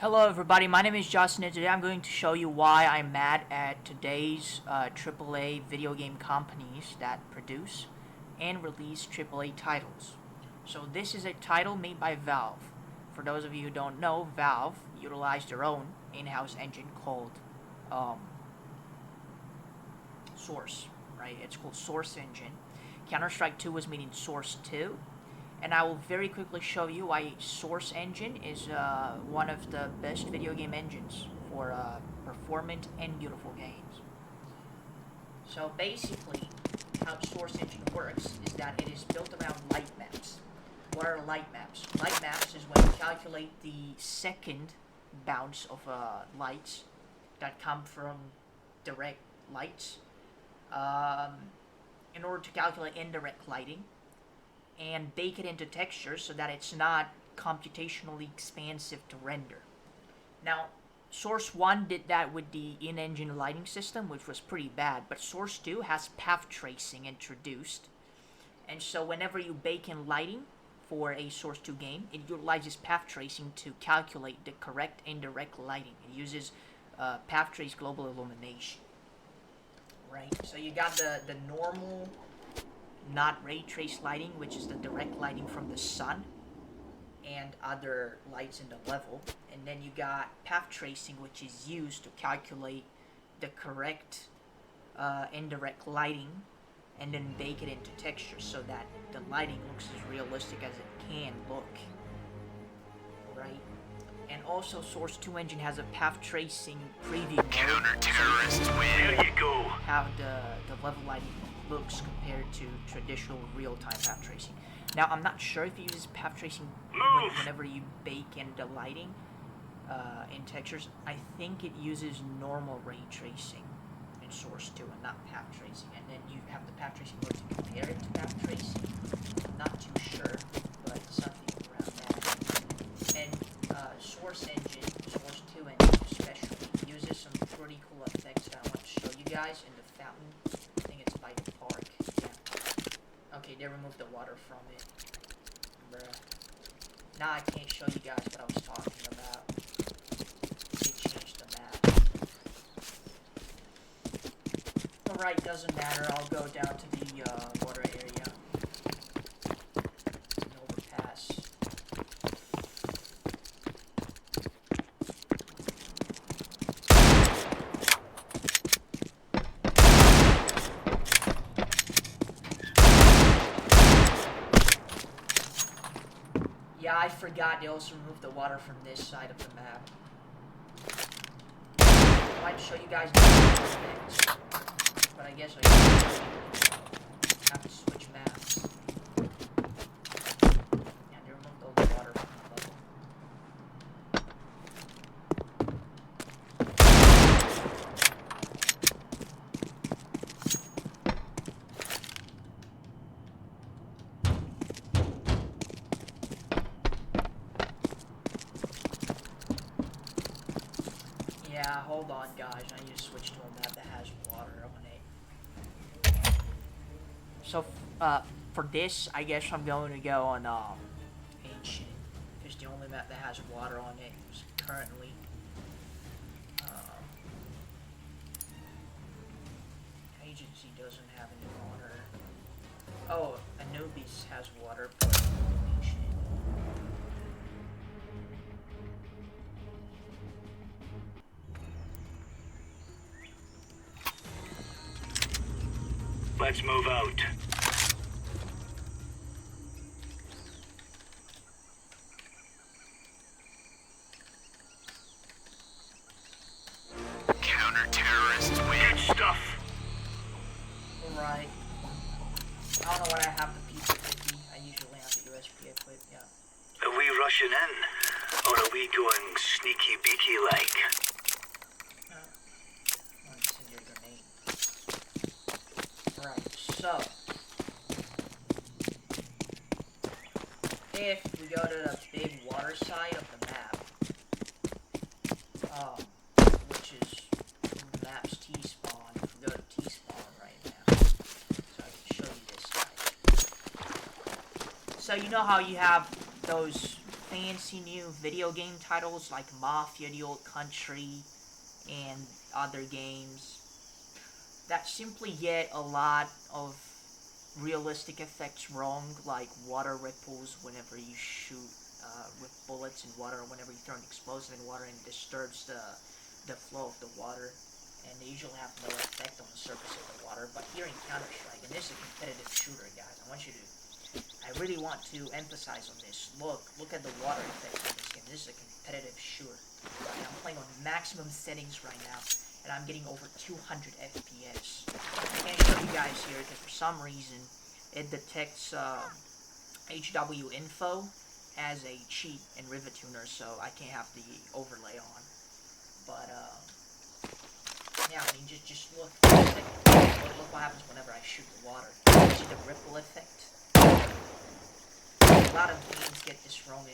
Hello everybody, my name is Justin and today I'm going to show you why I'm mad at today's AAA video game companies that produce and release AAA titles. So this is a title made by Valve. For those of you who don't know, Valve utilized their own in-house engine called Source, right? It's called Source Engine. Counter-Strike 2 was made in Source 2. And I will very quickly show you why Source Engine is one of the best video game engines for performant and beautiful games. So basically, how Source Engine works is that it is built around light maps. What are light maps? Light maps is when you calculate the second bounce of lights that come from direct lights in order to calculate indirect lighting, and bake it into textures so that it's not computationally expansive to render. Now, Source 1 did that with the in-engine lighting system, which was pretty bad, but Source 2 has path tracing introduced, and so whenever you bake in lighting for a Source 2 game, it utilizes path tracing to calculate the correct indirect lighting. It uses path trace global illumination, right? So you got the normal not ray trace lighting, which is the direct lighting from the sun and other lights in the level, and then you got path tracing, which is used to calculate the correct indirect lighting and then bake it into textures so that the lighting looks as realistic as it can look, right? And also Source 2 engine has a path tracing preview mode, Counter-terrorists win. There you go. How the level lighting looks compared to traditional real-time path tracing. Now, I'm not sure if it uses path tracing whenever you bake in the lighting in textures. I think it uses normal ray tracing in Source 2 and not path tracing. And then you have the path tracing mode to compare it to path tracing. I'm not too sure, but something around that. And Source Engine, Source 2 engine especially, uses some pretty cool effects that I want to show you guys in the fountain. Okay, they removed the water from it. Bruh. Now I can't show you guys what I was talking about. They changed the map. Alright, doesn't matter. I'll go down to the water area. An overpass. Yeah, I forgot they also removed the water from this side of the map. I might show you guys next, but I guess I have to switch maps. Yeah, they removed all the water from the level. Yeah, hold on guys, I need to switch to a map that has water on it. So, for this, I guess I'm going to go on, Ancient. It's the only map that has water on it currently. Agency doesn't have any water. Oh, Anubis has water, but Ancient. Let's move out. Counter-terrorists win. Good stuff. Alright. I don't know what I have the P50. I usually have the USP equipped, yeah. Are we rushing in? Or are we going sneaky beaky like? Right, so if we go to the big water side of the map, which is the map's T-spawn, if we go to T-spawn right now, so I can show you this side. So you know how you have those fancy new video game titles like Mafia: The Old Country and other games that simply get a lot of realistic effects wrong, like water ripples whenever you shoot with bullets in water, or whenever you throw an explosive in water and it disturbs the flow of the water, and they usually have no effect on the surface of the water. But here in Counter-Strike, and this is a competitive shooter, guys, I really want to emphasize on this. Look at the water effects in this game. This is a competitive shooter. Right? I'm playing on maximum settings right now, and I'm getting over 200 FPS. I can't show you guys here because for some reason it detects HW info as a cheat in RivetTuner, so I can't have the overlay on. But yeah, I mean, just look. Look what happens whenever I shoot the water. See the ripple effect? A lot of games get this wrong.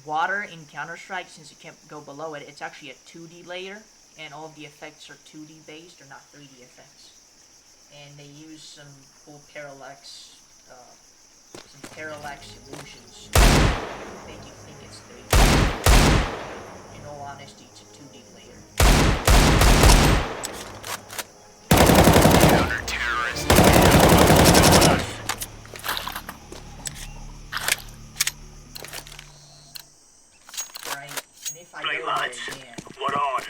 Water in Counter-Strike, since you can't go below it, it's actually a 2D layer, and all of the effects are 2D based, they're not 3D effects. And they use some cool parallax illusions to make you think it's 3D. In all honesty, it's a 2D layer. Counter-terrorist. Right? And if I Right, go lads. there again, What on?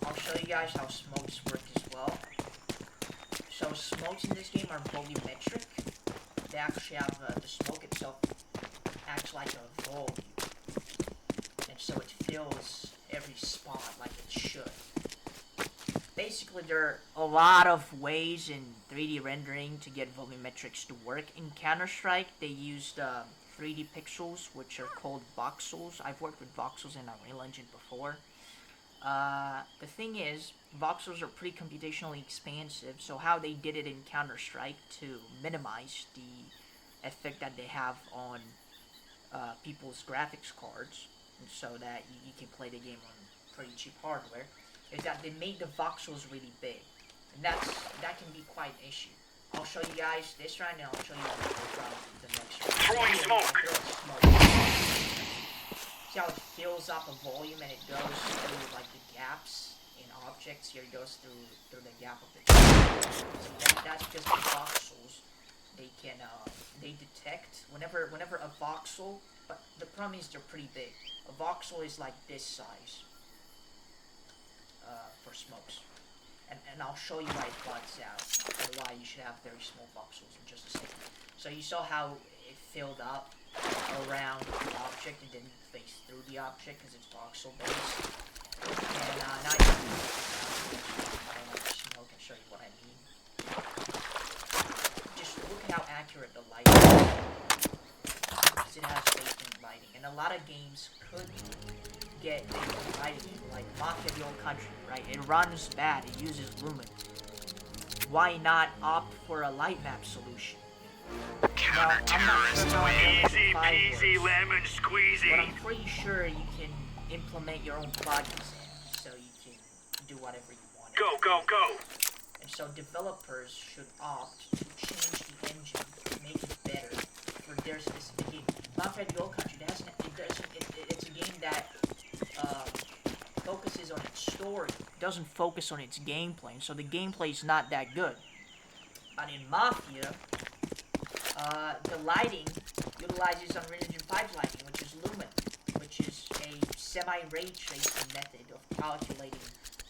I'll show you guys how smokes work as well. So smokes in this game are volumetric. They actually have, the smoke itself acts like a volume. And so it fills every spot like it should. Basically, there are a lot of ways in 3D rendering to get volumetrics to work. In Counter-Strike, they used 3D pixels, which are called voxels. I've worked with voxels in Unreal Engine before. The thing is, voxels are pretty computationally expansive, so how they did it in Counter-Strike to minimize the effect that they have on people's graphics cards, and so that you can play the game on pretty cheap hardware, is that they made the voxels really big, and that can be quite an issue. I'll show you guys this right now. I'll show you the next one. Throwing smoke. See how it fills up a volume and it goes through like the gaps in objects. Here it goes through the gap of the text. So that's just the voxels. They can they detect whenever a voxel. But the problem is they're pretty big. A voxel is like this size for smokes. And I'll show you why it bugs out, and why you should have very small voxels in just a second. So you saw how it filled up around the object and didn't face through the object because it's voxel based. And now you can I don't know, smoke and show you what I mean. Just look at how accurate the lighting is, because it has baked-in lighting, and a lot of games could get lighting in, like Mafia: The Old Country, right? It runs bad, it uses lumen. Why not opt for a light map solution? Now, I'm not sure how Easy peasy works, lemon squeezy. but I'm pretty sure you can implement your own plugins in, so you can do whatever you want. Go. And so developers should opt to change the engine to make it better for their specific game. Mafia: The Old Country, it's a game that focuses on its story. It doesn't focus on its gameplay, and so the gameplay is not that good. But in Mafia, the lighting utilizes Unreal Engine 5's lighting, which is Lumen, which is a semi-ray tracing method of calculating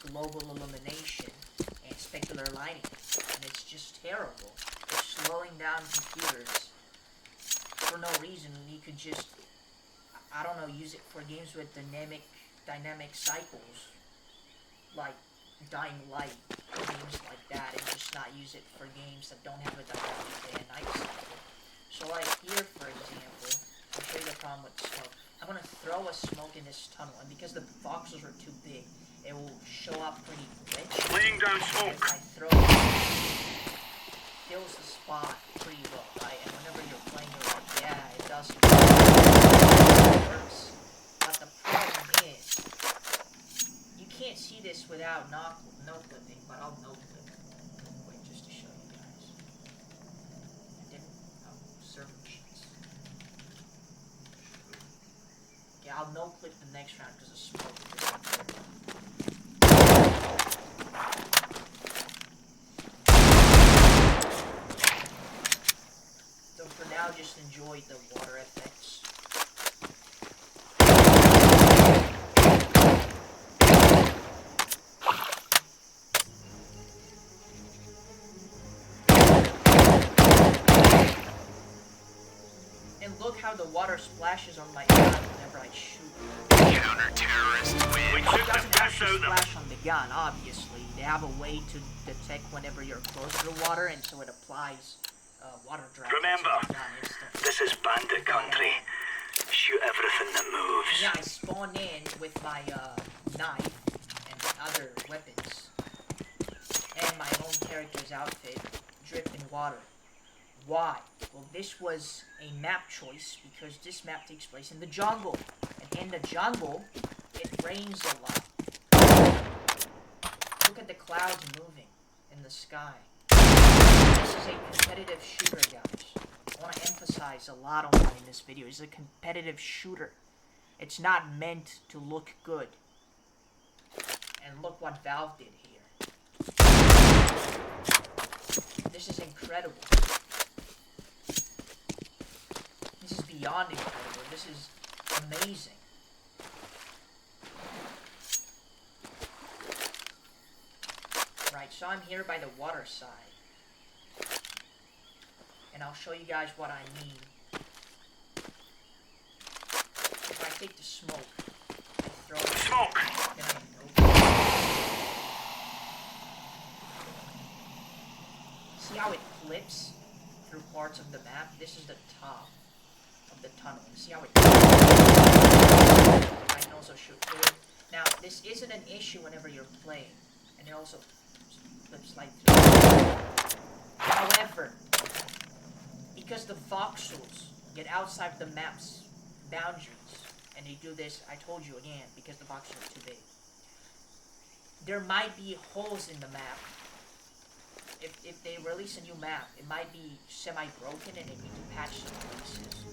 global illumination and specular lighting. And it's just terrible. It's slowing down computers for no reason. You could just, I don't know, use it for games with dynamic cycles, like Dying Light, games like that, and just not use it for games that don't have a dynamic day and night cycle. So like here, for example, I'll show you the problem with smoke. I'm going to throw a smoke in this tunnel, and because the voxels are too big, it will show up pretty quick. Laying down And smoke. if I throw it, it fills the spot pretty well, right? And whenever you're playing, you're like, yeah, it does. It works. But the problem is, you can't see this without no clipping, but I'll no clip. Wait, just to show you guys. I didn't. Oh, I'll no clip the next round because of smoke. So for now, just enjoy the water effects. And look how the water splashes on my gun whenever I shoot. Counter-terrorist win. It doesn't actually splash on the gun, obviously. They have a way to detect whenever you're close to the water, and so it applies water droplets. Remember, on the gun instantly. this is bandit country. Shoot everything that moves. Yeah, I spawn in with my knife and other weapons, and my own character's outfit dripped in water. Why? Well, this was a map choice because this map takes place in the jungle. And in the jungle, it rains a lot. Look at the clouds moving in the sky. This is a competitive shooter, guys. I want to emphasize a lot on that in this video. It's a competitive shooter. It's not meant to look good. And look what Valve did here. This is incredible. This is beyond incredible. This is amazing. Right, so I'm here by the water side. And I'll show you guys what I mean. If I take the smoke, I throw it. Smoke! Then I nope. See how it flips through parts of the map? This is the top of the tunnel. You see how it I can also shoot through it. Now, this isn't an issue whenever you're playing. And it also flips like through. However, because the voxels get outside the map's boundaries, and they do this, I told you again, because the voxels are too big. There might be holes in the map. If they release a new map, it might be semi-broken and they need to patch some places.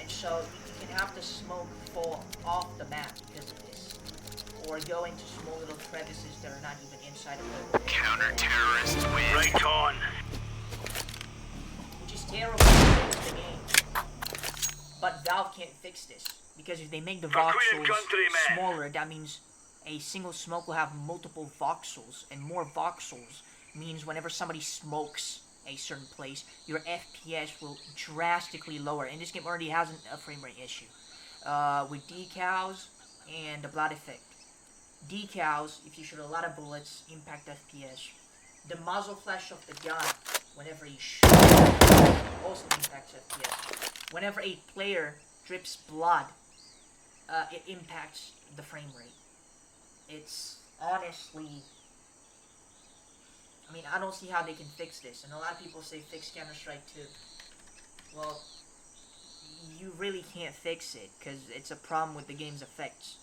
And so you can have the smoke fall off the map because of this. Or go into small little crevices that are not even inside of the Counter-terrorist win. Right on. which is terrible for the game. But Valve can't fix this. Because if they make the voxels smaller, that means a single smoke will have multiple voxels. And more voxels means whenever somebody smokes a certain place, your FPS will drastically lower. And this game already has a frame rate issue. With decals and the blood effect. Decals, if you shoot a lot of bullets, impact FPS. The muzzle flash of the gun, whenever you shoot, also impacts FPS. Whenever a player drips blood, it impacts the frame rate. It's honestly... I mean, I don't see how they can fix this. And a lot of people say fix Counter-Strike 2. Well, you really can't fix it, because it's a problem with the game's effects.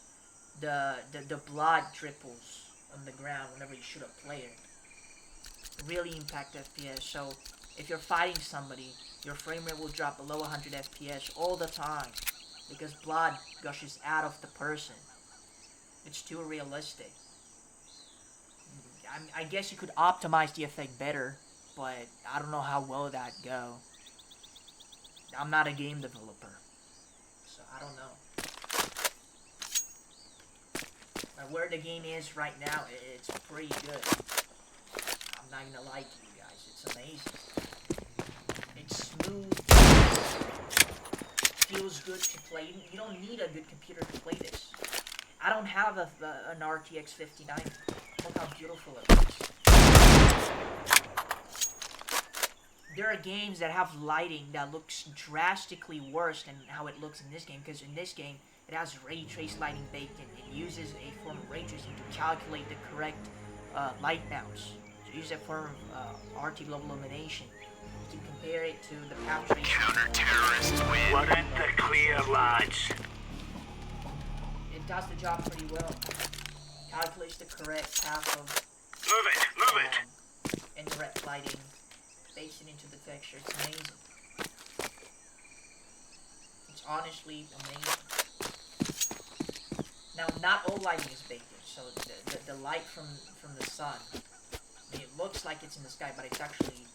The blood dripples on the ground whenever you shoot a player really impact FPS. So if you're fighting somebody, your frame rate will drop below 100 FPS all the time because blood gushes out of the person. It's too realistic. I guess you could optimize the effect better, but I don't know how well that'd go. I'm not a game developer, so I don't know. But where the game is right now, it's pretty good. I'm not gonna lie to you guys, it's amazing. It's smooth, feels good to play. You don't need a good computer to play this. I don't have an RTX 59. Look how beautiful it looks. There are games that have lighting that looks drastically worse than how it looks in this game, because in this game, it has ray trace lighting baked in. It uses a form of ray tracing to calculate the correct light bounce. To use a form of RT global illumination. To compare it to the path tracing. Counter-terrorist win. We're in the clear, lads. It does the job pretty well. Calculates the correct path of Move it. indirect lighting, bakes it into the texture. It's amazing. It's honestly amazing. Now, not all lighting is baked in. So the light from the sun, I mean, it looks like it's in the sky, but it's actually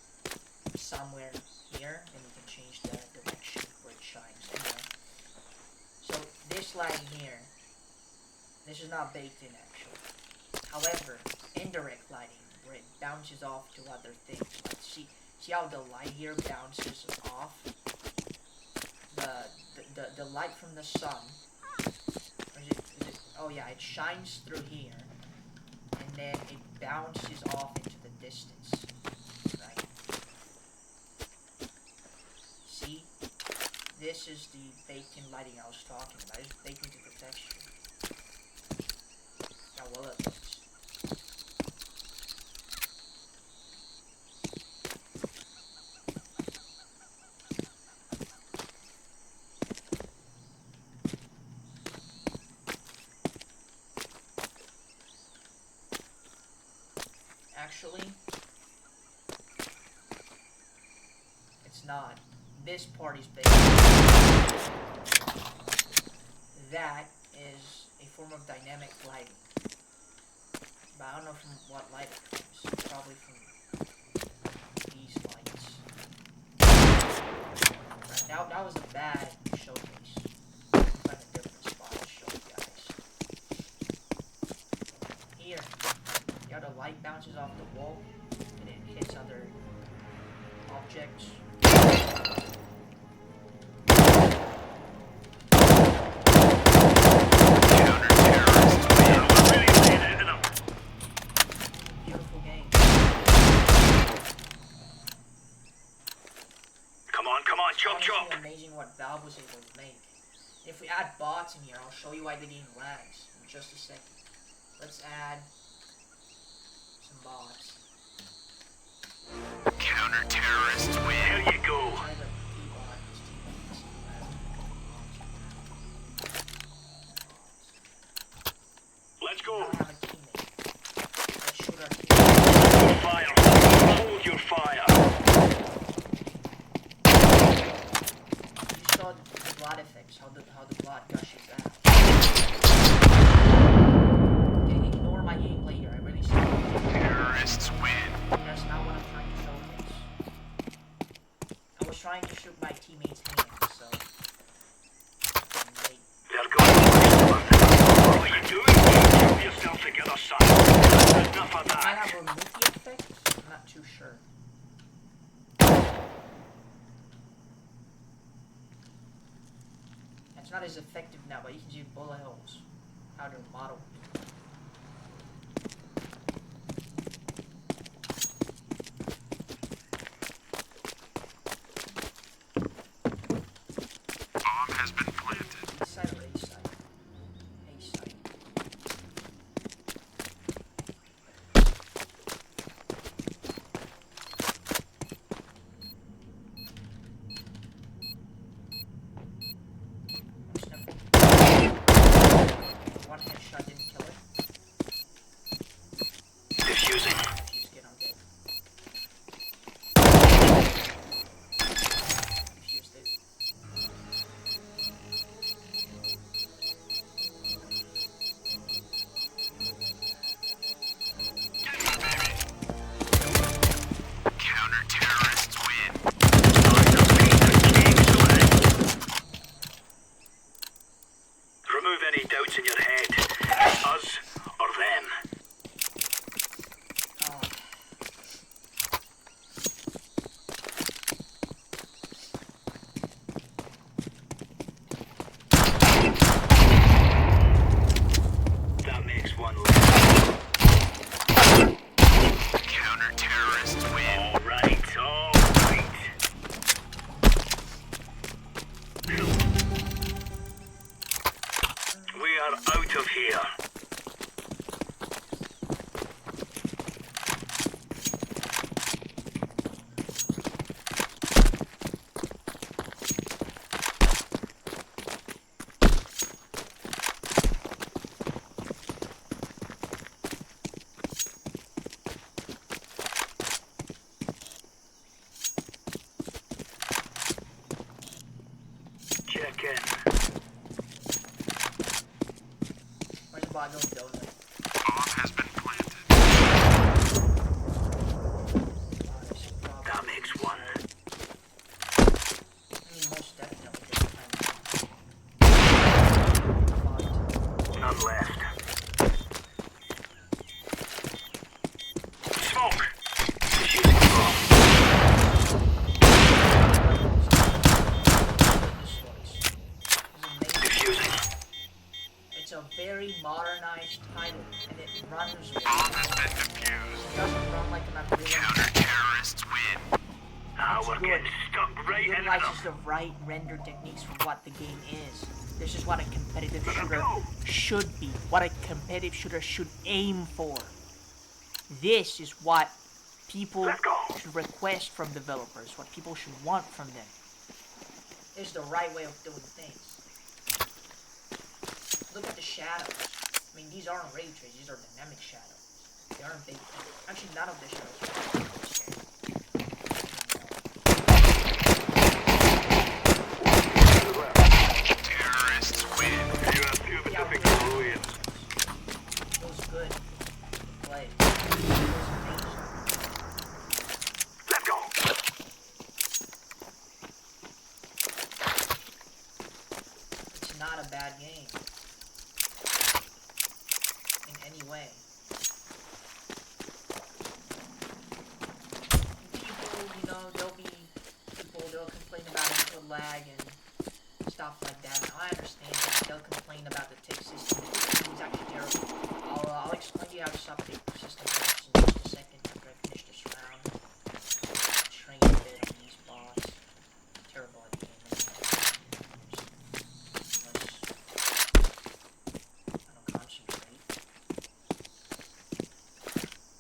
somewhere here, and you can change the direction where it shines. Anyway, so this lighting here, this is not baked in actually. However, indirect lighting, where it bounces off to other things, like see how the light here bounces off the light from the sun. Or is it? Oh yeah, it shines through here, and then it bounces off into the distance. Right? See, this is the baked-in lighting I was talking about. It's baked into the texture. How well it looks. Actually, it's not. This part is baked. That is a form of dynamic lighting. But I don't know from what light it comes. Probably from these lights. Right, that was a bad showcase. I'll find a different spot to show you guys. Here. Yeah, the light bounces off the wall and it hits other objects. Beautiful game. Come on, chop It's chop. honestly amazing what Valve was able to make. If we add bots in here, I'll show you why the game lags in just a second. Let's add bots. Counter-terrorists win. There you go. Let's go. I have a teammate. Let's shoot our teammate. Fire. Hold your fire. You saw the blood effects, how the blood gushes out. Okay, ignore my gameplay here. I really suck. Terrorists win. That's not what I'm trying to showcase. I was trying to shoot my teammate's hand, so... They're going. What are you doing? Pull yourself together, son. Enough of I that. have removed the effect? I'm not too sure. It's not as effective now, but you can see bullet holes. How to model. Bomb has been planted. East side or east side? East side. One headshot didn't kill it. Diffusing. She's good, I'm dead. Defused it. Counter-terrorists win. Remove any doubts in your head. Us or them. Oh. That makes one less. Counter-terrorists win. All right, all right. We are out of here. Check in. bot going donut. Bomb has been planted. That makes one. I mean, most definitely this time. None left. Smoke! Defusing the bomb. Defusing. It's a very modernized title, and it runs well. Bomb has been defused. It doesn't run like an Unreal. Counter-terrorists win. Ah, we're good. getting stuck right It into utilizes them. the right render techniques for what the game is. This is what a competitive Let's shooter go. should be. What a competitive shooter should aim for. This is what people Let's go. should request from developers. What people should want from them. This is the right way of doing things. Look at the shadows. I mean, these aren't ray traced. These are dynamic shadows. They aren't big. Actually, none of the shadows are big. Terrorists win. You have few Pacific ruins. Feels good. Play. Let's go. It's not a bad game. In any way. People, you know, they'll complain about input lag and stuff like that. Now, I understand that. They'll complain about the tick system. It's actually terrible. I'll explain to you how the sub-tick system works in just a second after I finish this round. Train a bit on these bots. Terrible at the game. I don't concentrate.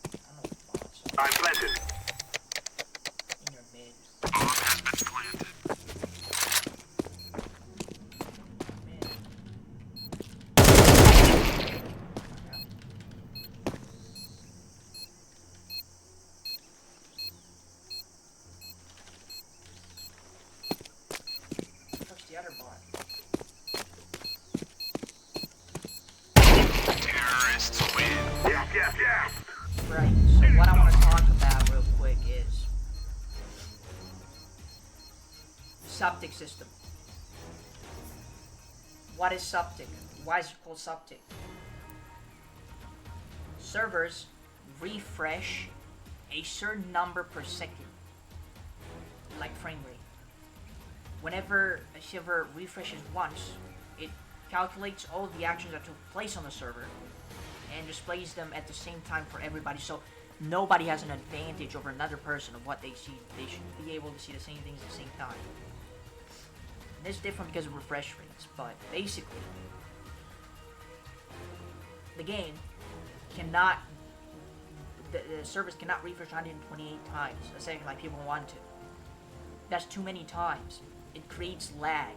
I don't know what bots are. I'm planted. In your mid. Bomb has been planted. Mid. What's the other bot? Terrorists win. Yes, yes, yes. Right, so what I want to talk about real quick is Subtick system. What is Subtick? Why is it called Subtick? Servers refresh a certain number per second, like frame rate. Whenever a server refreshes once, it calculates all of the actions that took place on the server and displays them at the same time for everybody, so nobody has an advantage over another person of what they see. They should be able to see the same things at the same time. And this is different because of refresh rates, but basically, the game cannot, the servers cannot refresh 128 times a second like people want to. That's too many times. It creates lag.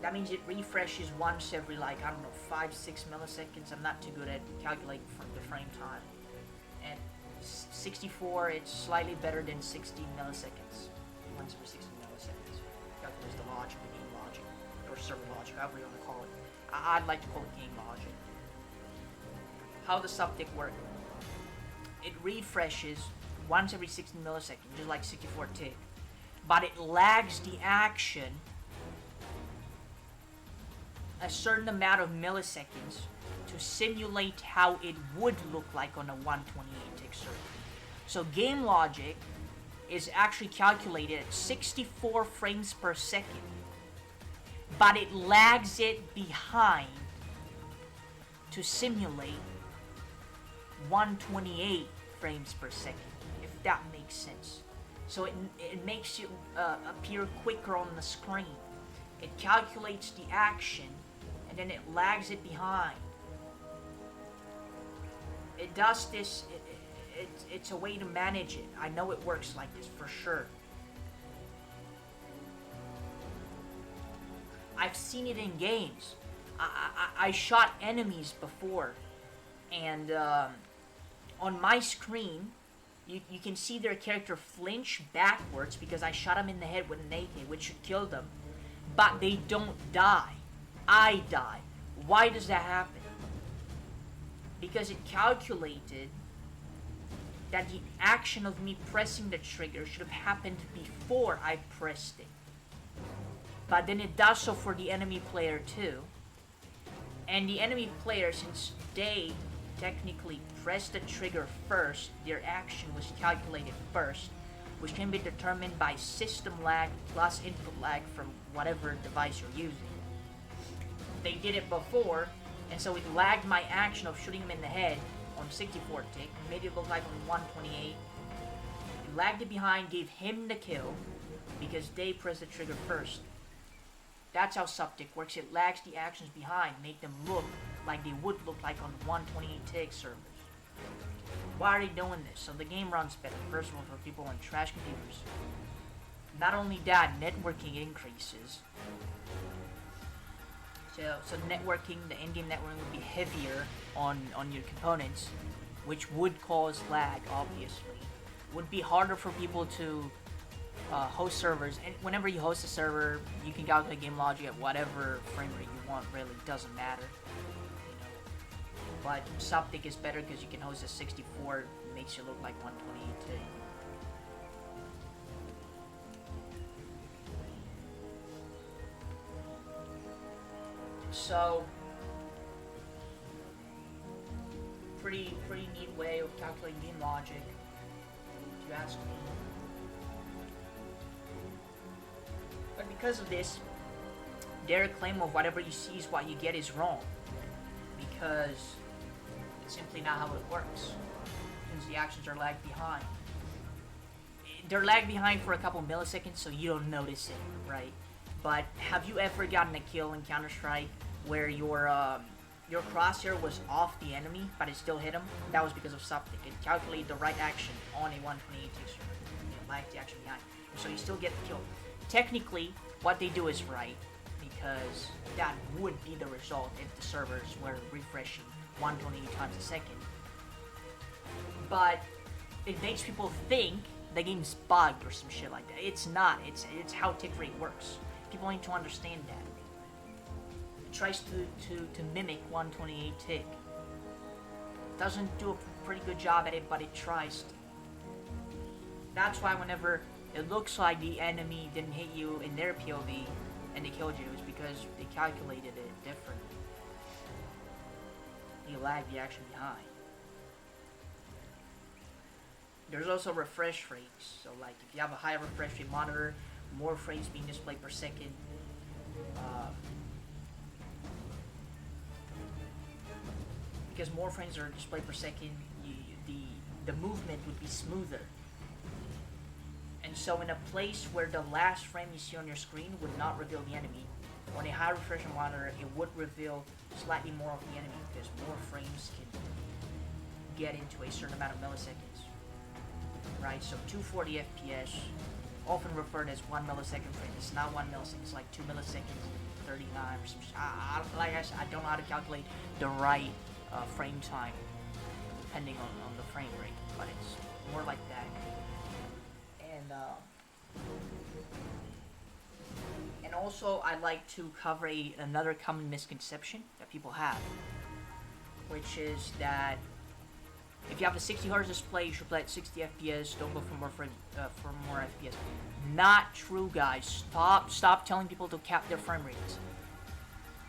That means it refreshes once every, like, I don't know, 5-6 milliseconds. I'm not too good at calculating from the frame time. And 64, it's slightly better than 60 milliseconds. Once every 60 milliseconds. Calculates the logic, the game logic, or server logic, however you want to call it. I'd like to call it game logic. How does Subtick work? It refreshes once every 60 milliseconds, just like 64 tick. But it lags the action a certain amount of milliseconds to simulate how it would look like on a 128 tick server. So game logic is actually calculated at 64 frames per second, but it lags it behind to simulate 128 frames per second, if that makes sense. So it makes it appear quicker on the screen. It calculates the action and then it lags it behind. It does this, it's a way to manage it. I know it works like this for sure. I've seen it in games. I shot enemies before, and on my screen, you can see their character flinch backwards because I shot them in the head with an AK, which should kill them, but they don't die. I die. Why does that happen? Because it calculated that the action of me pressing the trigger should have happened before I pressed it. But then it does so for the enemy player too. And the enemy player, since they technically pressed the trigger first, their action was calculated first, which can be determined by system lag plus input lag from whatever device you're using. They did it before, and so it lagged my action of shooting him in the head on 64 tick, made it look like on 128. It lagged it behind, gave him the kill, because they pressed the trigger first. That's how Subtick works. It lags the actions behind, make them look like they would look like on 128 tick servers. Why are they doing this? So the game runs better, first of all, for people on trash computers. Not only that, networking increases. So networking, the in-game networking would be heavier on your components, which would cause lag, obviously. Would be harder for people to host servers, and whenever you host a server, you can calculate game logic at whatever frame rate you want, really, doesn't matter. But Subtick is better because you can host a 64, it makes you look like 128 too. So, pretty neat way of calculating game logic, if you ask me. But because of this, their claim of whatever you see is what you get is wrong. Because it's simply not how it works. Since the actions are lagged behind. They're lagged behind for a couple milliseconds, so you don't notice it, right? But have you ever gotten a kill in Counter-Strike where your crosshair was off the enemy, but it still hit him? That was because of Subtick. It calculated the right action on a 128 tick server. It lagged the action behind. So you still get the kill. Technically, what they do is right, because that would be the result if the servers were refreshing 128 times a second. But it makes people think the game's bugged or some shit like that. It's not. It's how tick rate works. People need to understand that. It tries to mimic 128 tick. Doesn't do a pretty good job at it, but it tries to. That's why whenever it looks like the enemy didn't hit you in their POV and they killed you, it's because they calculated it differently. You lag the action behind. There's also refresh rates. So like if you have a higher refresh rate monitor, more frames being displayed per second. Because more frames are displayed per second, the movement would be smoother. And so in a place where the last frame you see on your screen would not reveal the enemy, on a high refresh monitor it would reveal slightly more of the enemy because more frames can get into a certain amount of milliseconds. Right, so 240 FPS, often referred as 1 millisecond frame. It's not 1 millisecond, it's like 2 milliseconds, 39 or some shit. Like I said, I don't know how to calculate the right frame time depending on the frame rate, but it's more like that. And also I'd like to cover another common misconception that people have, which is that if you have a 60 Hz display, you should play at 60 FPS. Don't go for more FPS. Not true, guys. Stop telling people to cap their frame rates.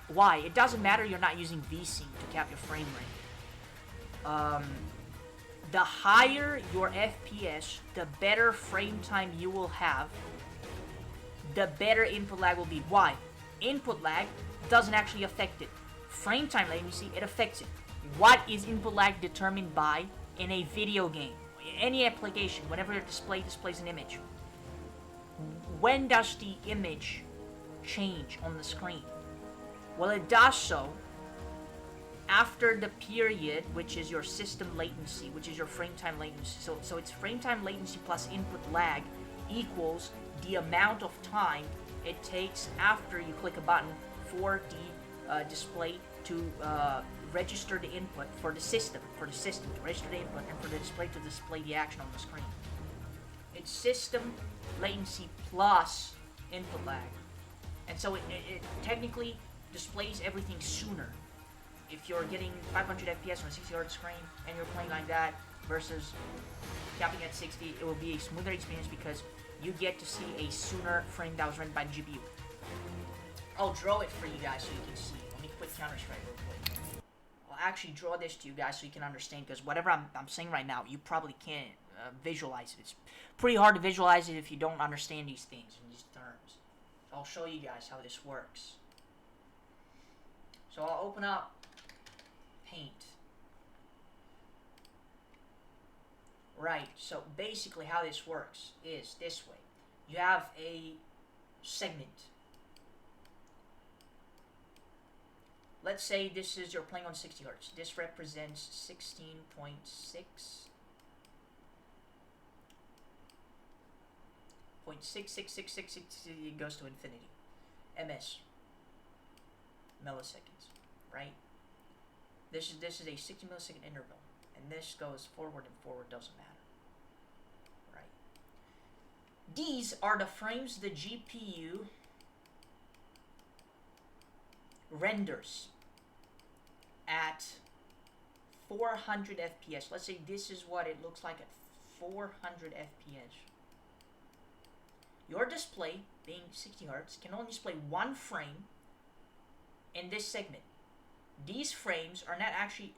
Why? It doesn't matter. You're not using VSync to cap your frame rate. The higher your FPS, the better frame time you will have. The better input lag will be. Why? Input lag doesn't actually affect it. Frame time latency, it affects it. What is input lag determined by in a video game? Any application, whenever a display displays an image. When does the image change on the screen? Well, it does so after the period, which is your system latency, which is your frame time latency. So it's frame time latency plus input lag equals the amount of time it takes after you click a button for the display to register the input for the system to register the input and for the display to display the action on the screen. It's system latency plus input lag. And so it technically displays everything sooner. If you're getting 500 FPS on a 60 Hz screen and you're playing like that versus capping at 60, it will be a smoother experience because you get to see a sooner frame that was rendered by the GPU. I'll draw it for you guys so you can see. Let me quit Counter-Strike real quick. I'll actually draw this to you guys so you can understand, because whatever I'm saying right now, you probably can't visualize it. It's pretty hard to visualize it if you don't understand these things and these terms. So I'll show you guys how this works. So I'll open up Paint. Right, so basically how this works is this way. You have a segment. Let's say this is, you're playing on 60 Hz. This represents 16.6. 0.66666, it goes to infinity. ms. Milliseconds, right? This is a 60 millisecond interval, and this goes forward and forward, doesn't matter, right? These are the frames the GPU renders at 400 FPS. Let's say this is what it looks like at 400 FPS. Your display, being 60 Hz, can only display one frame in this segment. These frames are not actually,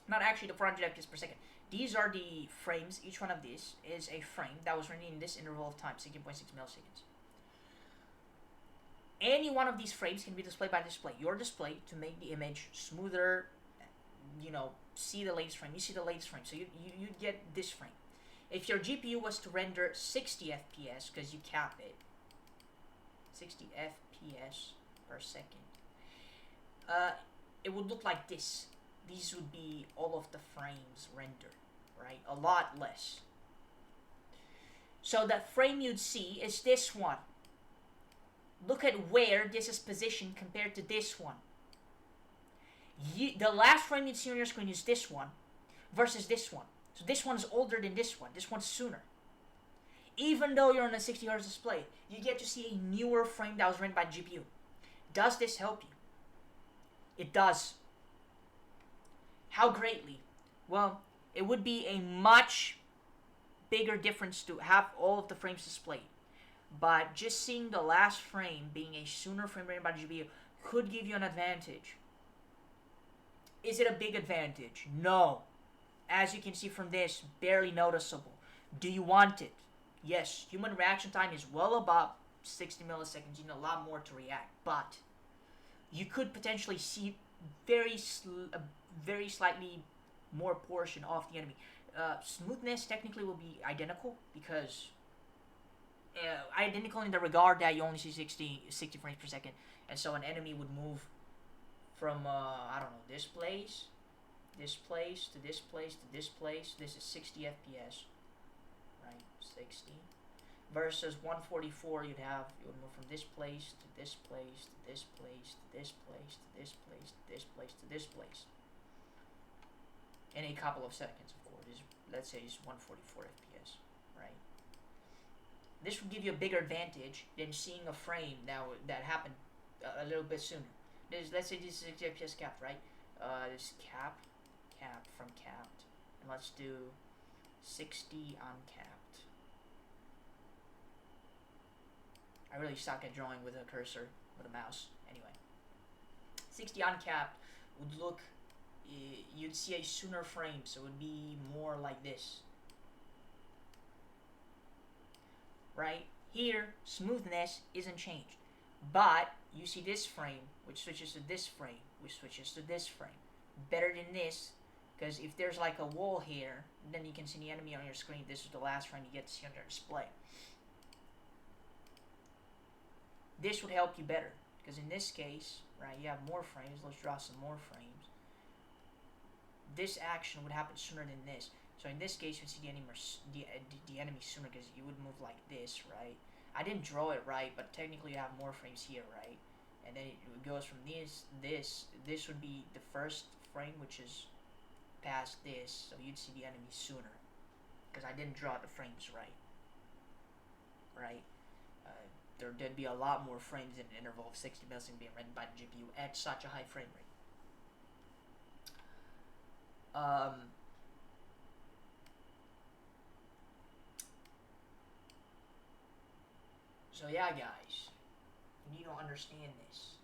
not actually the 400 FPS per second. These are the frames, each one of these is a frame that was rendered in this interval of time, 16.6 milliseconds. Any one of these frames can be displayed by display. Your display, to make the image smoother, you know, see the latest frame. You see the latest frame, so you get this frame. If your GPU was to render 60 FPS, because you cap it, 60 FPS per second, it would look like this. These would be all of the frames rendered, right? A lot less. So the frame you'd see is this one. Look at where this is positioned compared to this one. The last frame you'd see on your screen is this one versus this one. So this one is older than this one. This one's sooner. Even though you're on a 60 Hz display, you get to see a newer frame that was rendered by the GPU. Does this help you? It does. How greatly? Well, it would be a much bigger difference to have all of the frames displayed. But just seeing the last frame being a sooner frame rendered by the GPU could give you an advantage. Is it a big advantage? No. As you can see from this, barely noticeable. Do you want it? Yes, human reaction time is well above 60 milliseconds. You need a lot more to react. But you could potentially see very slightly more portion of the enemy. Smoothness technically will be identical because identical in the regard that you only see 60 frames per second, and so an enemy would move from I don't know, this place to this place to this place. This is 60 FPS, right? 60 versus 144. It would move from this place to this place to this place to this place to this place to this place to this place in a couple of seconds. Of course, let's say it's 144 FPS, right? This would give you a bigger advantage than seeing a frame that happened a little bit sooner. Let's say this is 60 FPS capped, right? This cap from capped, and let's do 60 uncapped. I really suck at drawing with a cursor, with a mouse. Anyway, 60 uncapped would look, you'd see a sooner frame, so it would be more like this. Right? Here, smoothness isn't changed. But you see this frame, which switches to this frame, which switches to this frame. Better than this, because if there's like a wall here, then you can see the enemy on your screen. This is the last frame you get to see on your display. This would help you better, because in this case, right, you have more frames. Let's draw some more frames. This action would happen sooner than this. So in this case, you'd see the enemy sooner, because you would move like this, right? I didn't draw it right, but technically you have more frames here, right? And then it goes from this would be the first frame, which is past this, so you'd see the enemy sooner, because I didn't draw the frames right. there'd be a lot more frames in an interval of 60 milliseconds being rendered by the GPU at such a high frame rate. So yeah, guys, you need to understand this.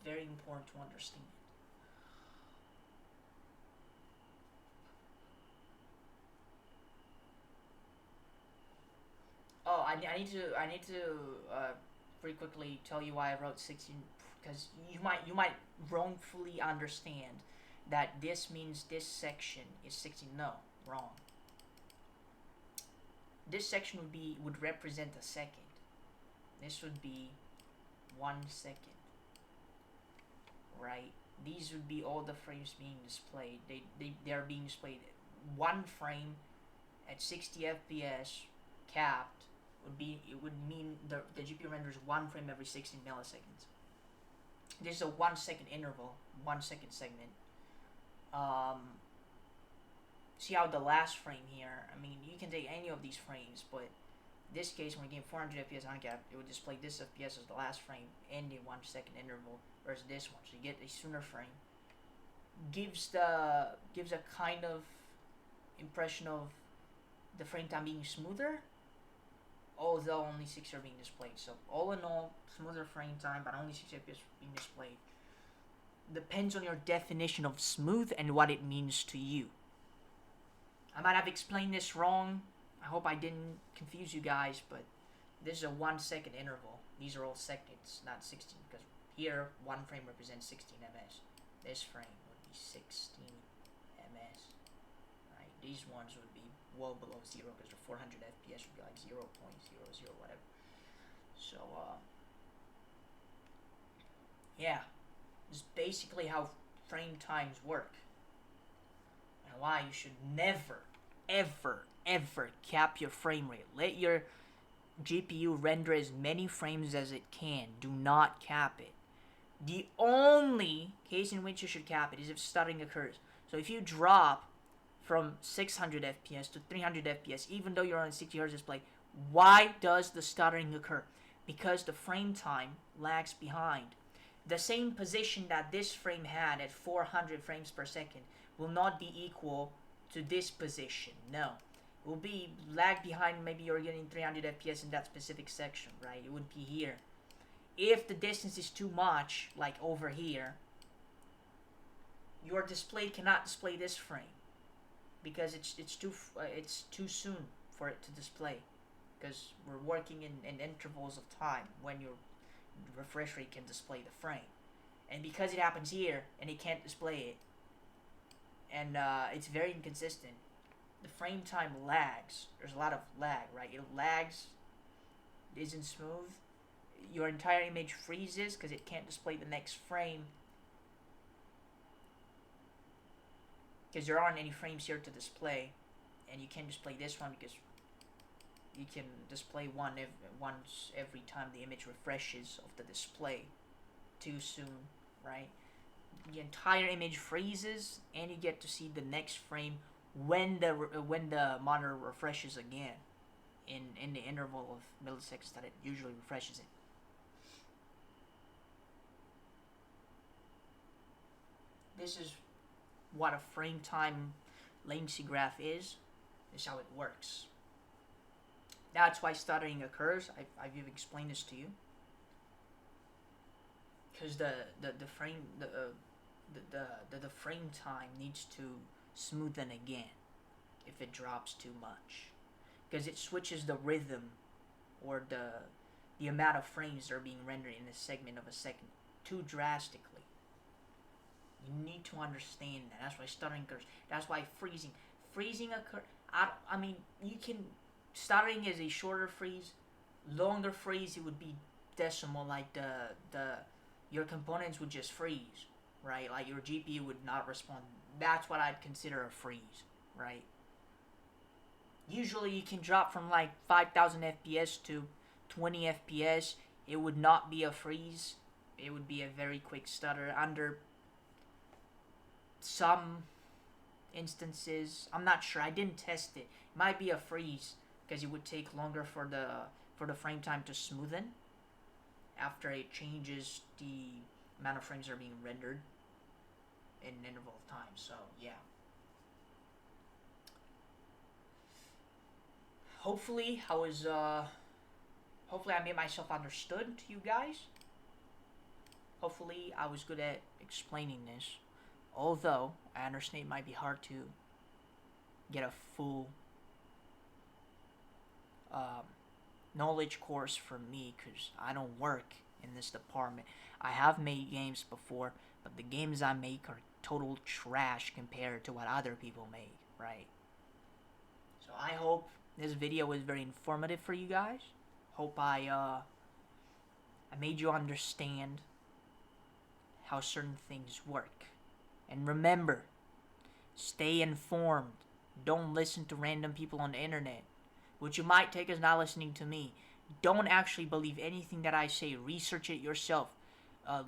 Very important to understand. Oh, I need to pretty quickly tell you why I wrote 16, because you might wrongfully understand that this means this section is 16. No, wrong. This section would represent a second. This would be 1 second. Right? These would be all the frames being displayed. They're being displayed. 1 frame at 60 FPS capped would mean the GPU renders 1 frame every 16 milliseconds. This is a 1 second interval, 1 second segment. See how the last frame here, I mean, you can take any of these frames, but this case, when we game 400 FPS uncapped, it would display this FPS as the last frame in the 1 second interval versus this one. So you get a sooner frame. Gives a kind of impression of the frame time being smoother, although only 6 are being displayed. So all in all, smoother frame time, but only 6 FPS being displayed. Depends on your definition of smooth and what it means to you. I might have explained this wrong. I hope I didn't confuse you guys, but this is a 1 second interval. These are all seconds, not 16, because here 1 frame represents 16 ms. This frame would be 16 ms. Right? These ones would be well below 0, because the 400 FPS would be like 0.00 whatever. So yeah, this is basically how frame times work, and why you should never, ever cap your frame rate. Let your GPU render as many frames as it can. Do not cap it. The only case in which you should cap it is if stuttering occurs. So if you drop from 600 FPS to 300 FPS, even though you're on a 60 Hz display, why does the stuttering occur? Because the frame time lags behind. The same position that this frame had at 400 frames per second will not be equal to this position. No. It will be lag behind. Maybe you're getting 300 FPS in that specific section, right? It would be here. If the distance is too much, like over here, your display cannot display this frame because it's too soon for it to display, because we're working in intervals of time when your refresh rate can display the frame, and because it happens here and it can't display it, and it's very inconsistent. The frame time lags. There's a lot of lag, right? It lags, isn't smooth. Your entire image freezes because it can't display the next frame, because there aren't any frames here to display, and you can't display this one because you can display once every time the image refreshes of the display. Too soon, right? The entire image freezes, and you get to see the next frame when the monitor refreshes again in the interval of milliseconds that it usually refreshes in. This is what a frame time latency graph is. This is how it works. That's why stuttering occurs. I've explained this to you. Because the frame time needs to smoothen again if it drops too much, because it switches the rhythm or the amount of frames that are being rendered in a segment of a second too drastically. You need to understand that. That's why stuttering occurs. That's why freezing occurs. I mean, you can, stuttering is a shorter freeze. Longer freeze, it would be decimal, like your components would just freeze, right? Like your GPU would not respond. That's what I'd consider a freeze, right? Usually you can drop from like 5,000 FPS to 20 FPS. It would not be a freeze. It would be a very quick stutter. Under some instances, I'm not sure, I didn't test it. It might be a freeze because it would take longer for the frame time to smoothen. after it changes the amount of frames that are being rendered in an interval of time. So yeah. Hopefully I made myself understood to you guys. Hopefully I was good at explaining this. Although I understand it might be hard to get a full knowledge course from me, because I don't work in this department. I have made games before, but the games I make are total trash compared to what other people make, right? So I hope this video was very informative for you guys. Hope I made you understand how certain things work. And remember, stay informed. Don't listen to random people on the internet, which you might take as not listening to me. Don't actually believe anything that I say. Research it yourself.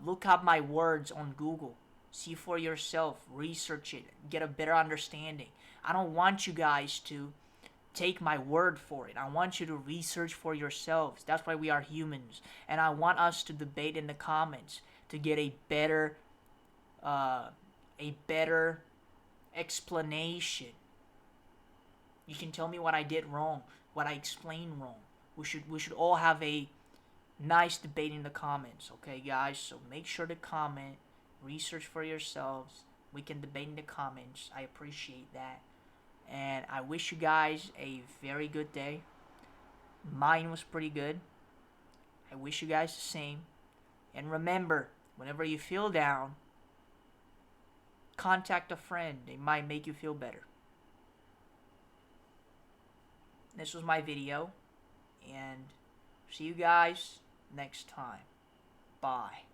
Look up my words on Google. See for yourself. Research it. Get a better understanding. I don't want you guys to take my word for it. I want you to research for yourselves. That's why we are humans. And I want us to debate in the comments to get a better explanation. You can tell me what I did wrong, what I explained wrong. We should all have a nice debate in the comments, okay, guys? So make sure to comment, research for yourselves. We can debate in the comments. I appreciate that. And I wish you guys a very good day. Mine was pretty good. I wish you guys the same. And remember, whenever you feel down, contact a friend. They might make you feel better. This was my video, and see you guys next time. Bye.